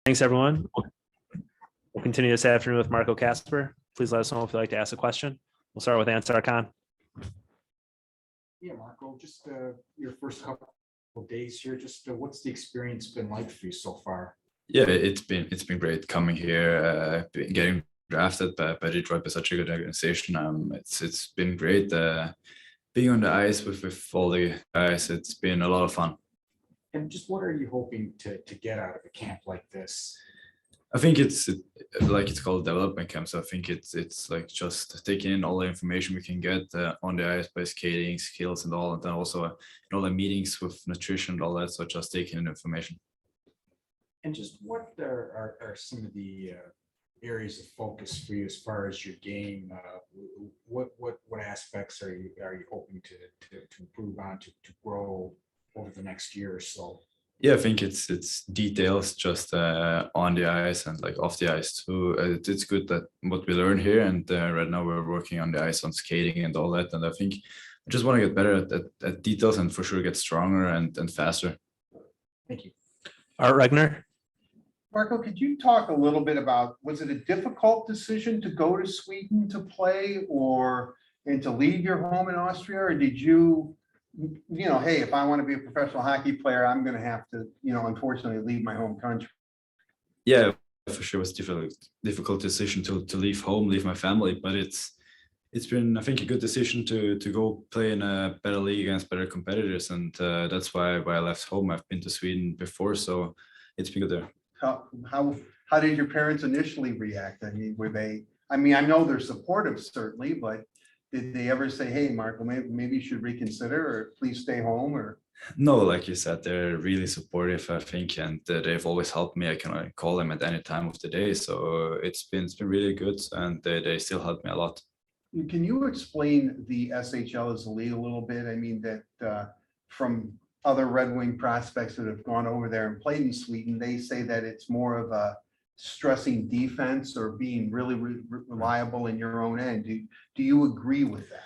Thanks, everyone. We'll continue this afternoon with Marco Kasper. Please let us know if you'd like to ask a question. We'll start with Ansar Khan. Yeah, Marco, just your first couple of days here, just what's the experience been like for you so far? Yeah, it's been great coming here, getting drafted by Detroit, by such a good organization. It's been great being on the ice with all the guys. It's been a lot of fun. And just what are you hoping to get out of a camp like this? I think it's called development camp. So I think it's like just taking in all the information we can get on the ice by skating skills and all, and then also in all the meetings with nutrition and all that. So just taking in information. And just what are some of the areas of focus for you as far as your game? What aspects are you hoping to improve on to grow over the next year or so? Yeah, I think it's details just on the ice and like off the ice too. It's good that what we learn here, and right now we're working on the ice on skating and all that. And I think I just want to get better at details and for sure get stronger and faster. Thank you. Art Regner. Marco, could you talk a little bit about, was it a difficult decision to go to Sweden to play and to leave your home in Austria? Or did you know, hey, if I want to be a professional hockey player, I'm going to have to, unfortunately leave my home country? Yeah, for sure. It was difficult decision to leave home, leave my family, but it's been, I think, a good decision to go play in a better league against better competitors. And that's why I left home. I've been to Sweden before, so it's been good there. How did your parents initially react? I mean, I know they're supportive, certainly, but did they ever say, hey, Marco, maybe you should reconsider, or please stay home? Or no, like you said, they're really supportive, I think, and they've always helped me. I can call them at any time of the day. So it's been really good, and they still help me a lot. Can you explain the SHL as a league a little bit? I mean, that from other Red Wing prospects that have gone over there and played in Sweden, they say that it's more of a stressing defense or being really reliable in your own end. Do you agree with that?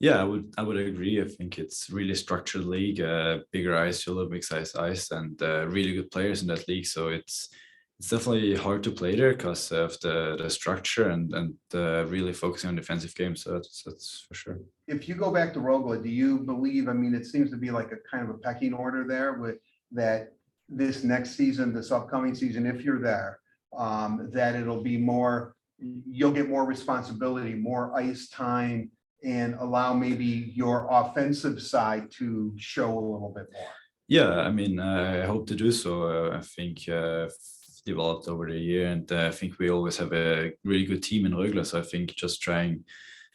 Yeah, I would agree. I think it's really structured league, bigger ice, Olympic size ice, and really good players in that league. So it's definitely hard to play there because of the structure and really focusing on defensive games. So that's for sure. If you go back to Rogla, do you believe, I mean, it seems to be like a kind of a pecking order there with that this next season, this upcoming season, if you're there, that it'll be more, you'll get more responsibility, more ice time, and allow maybe your offensive side to show a little bit more? Yeah, I mean, I hope to do so. I think developed over the year, and I think we always have a really good team in Rögle. So I think just trying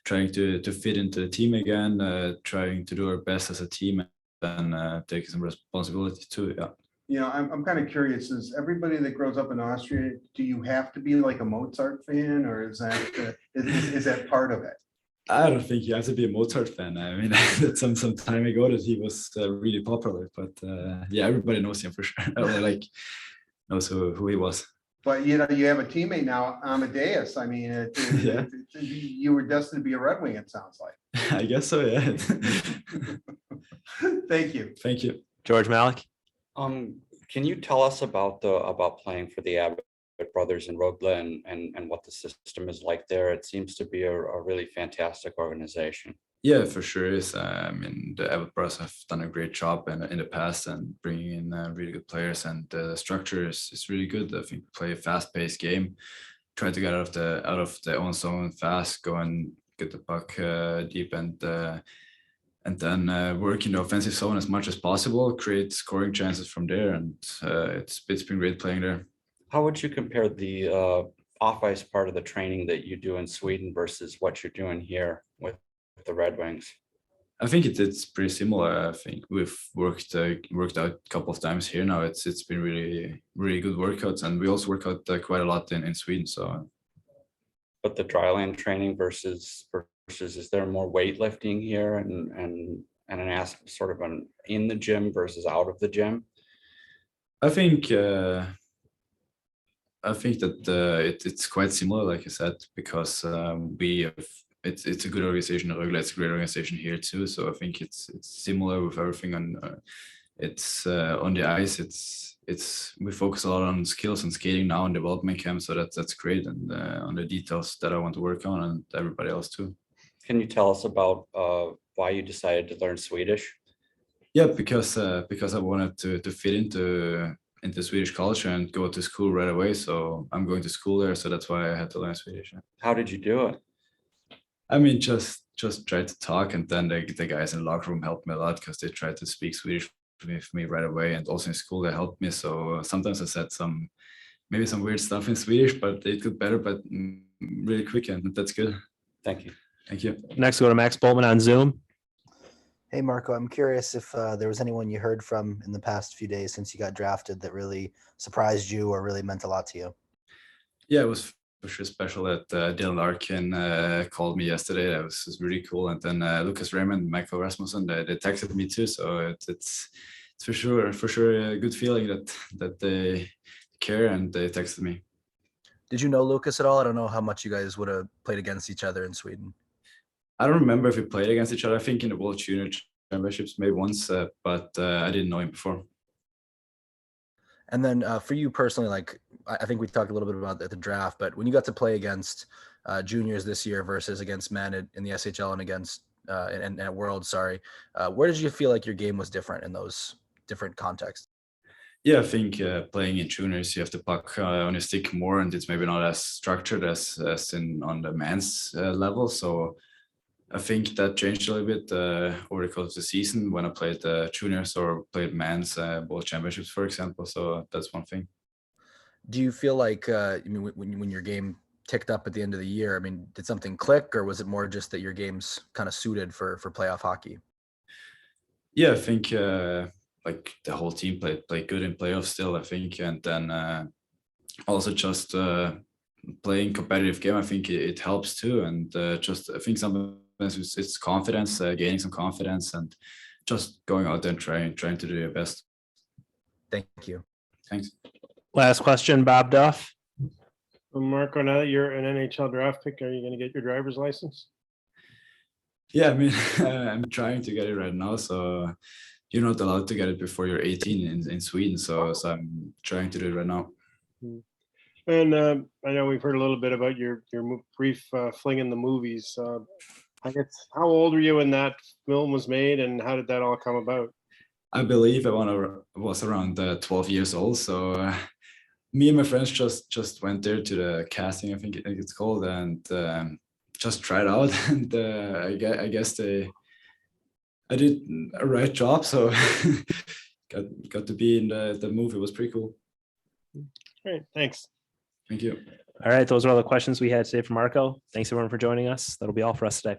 to fit into the team again, trying to do our best as a team, and take some responsibility too. Yeah. You know, I'm kind of curious, is everybody that grows up in Austria, do you have to be like a Mozart fan, or is that is that part of it? I don't think you have to be a Mozart fan. I mean, that's some time ago that he was really popular, but yeah, everybody knows him for sure. Like knows who he was. But you know, you have a teammate now, Amadeus. I mean, Yeah. You were destined to be a Red Wing, it sounds like. I guess so, yeah. Thank you. Thank you. George Malik. Can you tell us about playing for the Abbott brothers in Rögle and what the system is like there? It seems to be a really fantastic organization. Yeah, for sure is. I mean, the Abbott brothers have done a great job in the past and bringing in really good players, and the structure is really good. I think we play a fast-paced game, try to get out of their own zone fast, go and get the puck deep, and then work in the offensive zone as much as possible, create scoring chances from there, and it's been great playing there. How would you compare the off-ice part of the training that you do in Sweden versus what you're doing here with the Red Wings? I think it's pretty similar. I think we've worked out a couple of times here now. It's been really good workouts, and we also work out quite a lot in Sweden. So, but the dryland training versus is there more weightlifting here and sort of an in the gym versus out of the gym? I think that it's quite similar, like I said, because it's a good organization. It's a great organization here too. So I think it's similar with everything it's on the ice. It's we focus a lot on skills and skating now in development camp, so that's great, and on the details that I want to work on, and everybody else too. Can you tell us about why you decided to learn Swedish? Yeah, because I wanted to fit into Swedish culture and go to school right away. So I'm going to school there, so that's why I had to learn Swedish. How did you do it? I mean, just try to talk, and then the guys in the locker room helped me a lot because they tried to speak Swedish with me right away, and also in school they helped me. So sometimes I said maybe some weird stuff in Swedish, but it got better, but really quick, and that's good. Thank you. Thank you. Next, go to Max Boltman on Zoom. Hey, Marco, I'm curious if there was anyone you heard from in the past few days since you got drafted that really surprised you or really meant a lot to you. Yeah, it was for sure special that Dylan Larkin called me yesterday. That was really cool. And then Lucas Raymond, Michael Rasmussen, they texted me too. So it's for sure a good feeling that they care and they texted me. Did you know Lucas at all? I don't know how much you guys would have played against each other in Sweden. I don't remember if we played against each other. I think in the World Junior Championships maybe once, but I didn't know him before. And then for you personally, like I think we talked a little bit about the draft, but when you got to play against juniors this year versus against men in the SHL and against and at World, where did you feel like your game was different in those different contexts? Yeah, I think playing in juniors, you have the puck on your stick more, and it's maybe not as structured as in on the men's level. So I think that changed a little bit over the course of the season when I played juniors or played men's world championships, for example. So that's one thing. Do you feel like I mean, when your game ticked up at the end of the year, I mean, did something click, or was it more just that your game's kind of suited for playoff hockey? Yeah, I think like the whole team played good in playoffs still, I think, and then also just playing competitive game, I think it helps too, and just I think sometimes it's confidence, gaining some confidence, and just going out there and trying to do your best. Thank you. Thanks. Last question, Bob Duff. Well, Marco, now that you're an NHL draft pick, are you going to get your driver's license? Yeah, I mean, I'm trying to get it right now, so you're not allowed to get it before you're 18 in Sweden, so I'm trying to do it right now. And I know we've heard a little bit about your brief fling in the movies. I guess, how old were you when that film was made, and how did that all come about? I believe I was around 12 years old, so me and my friends just went there to the casting, I think it's called, and just tried out, and I guess I did a right job, so got to be in the movie. It was pretty cool. Great, thanks. Thank you. All right, those are all the questions we had today for Marco. Thanks everyone for joining us. That'll be all for us today.